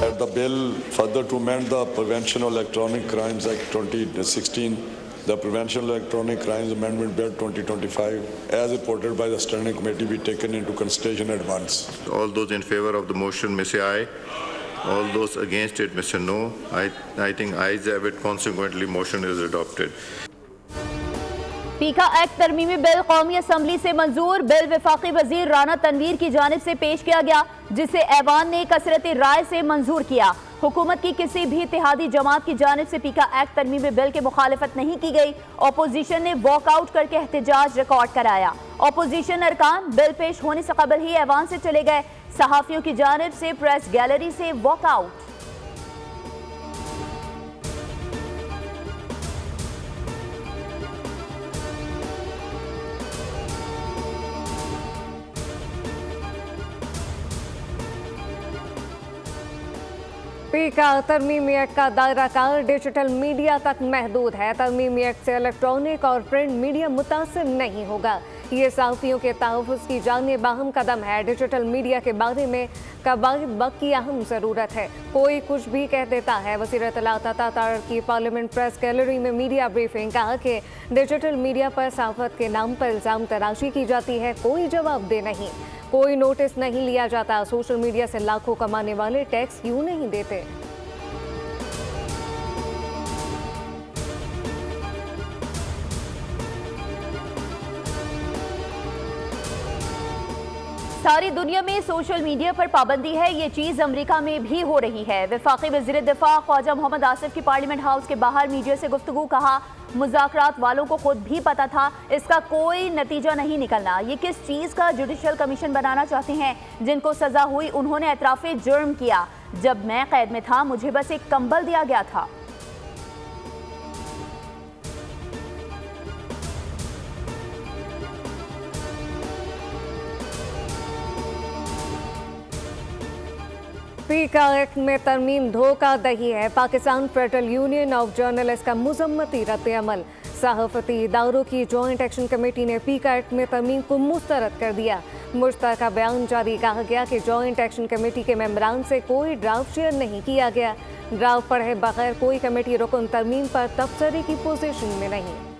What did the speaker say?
At the bill further to amend the Prevention of Electronic Crimes Act 2016, the Prevention of Electronic Crimes Amendment Bill 2025, as reported by the Standing Committee, be taken into consideration at once. All those in favor of the motion may say aye. All those against it may say no. I think ayes have it. Consequently, motion is adopted. पीका act तरमीमी bill कौमी assembly से मंजूर। Bill वफाकी वजीर राना तनवीर की जानिब से पेश किया गया, जिसे ऐवान ने कसरत राय से मंजूर किया। हुकूमत की किसी भी इत्तेहादी जमात की जानिब से पीका एक्ट तरमीमी बिल के मुखालफत नहीं की गई। अपोजिशन ने वॉकआउट करके एहतजाज रिकॉर्ड कराया। अपोजिशन अरकान बिल पेश होने से कबल ही ऐवान से चले गए। सहाफियों की जानिब से प्रेस गैलरी से वॉकआउट। पीका तरमीमी एक्ट का दायरा कार डिजिटल मीडिया तक महदूद है। तरमीमी एक्ट से इलेक्ट्रॉनिक और प्रिंट मीडिया मुतासिर नहीं होगा। ये सहाफ़ियों के तहफ़्फ़ुज़ की जानिब अहम कदम है। डिजिटल मीडिया के बारे में कवायद वक्त की अहम ज़रूरत है। कोई कुछ भी कह देता है। वज़ीर इत्तलाआत अता की पार्लियामेंट प्रेस गैलरी में मीडिया ब्रीफिंग, कहा कि डिजिटल मीडिया पर सहाफ़त के नाम पर इल्ज़ाम तराशी की जाती है, कोई जवाब दे नहीं, कोई नोटिस नहीं लिया जाता। सोशल मीडिया से लाखों कमाने वाले टैक्स क्यों नहीं देते? सारी दुनिया में सोशल मीडिया पर पाबंदी है। ये चीज़ अमेरिका में भी हो रही है। वफाकी वज़ीर दिफा ख्वाजा मोहम्मद आसिफ की पार्लियामेंट हाउस के बाहर मीडिया से गुफ्तगू, कहा मुज़ाकरात वालों को खुद भी पता था इसका कोई नतीजा नहीं निकलना। ये किस चीज़ का जुडिशल कमीशन बनाना चाहते हैं? जिनको सज़ा हुई उन्होंने एतराफ़े जुर्म किया। जब मैं कैद में था मुझे बस एक कंबल दिया गया था। पीका एक्ट में तरमीम धोखाधड़ी है। Pakistan federal union of journalist का मुजम्मती रद्द-ए-अमल। सहाफ़ती इदारों की जॉइंट एक्शन कमेटी ने पीका एक्ट में तरमीम को मुस्तरद कर दिया। मुश्तरका बयान जारी कहा गया कि जॉइंट एक्शन कमेटी के मेंबरान से कोई ड्राफ्ट शेयर नहीं किया गया। ड्राफ्ट पढ़े बगैर कोई कमेटी रुकन तरमीम पर तबसरे की पोजीशन में नहीं।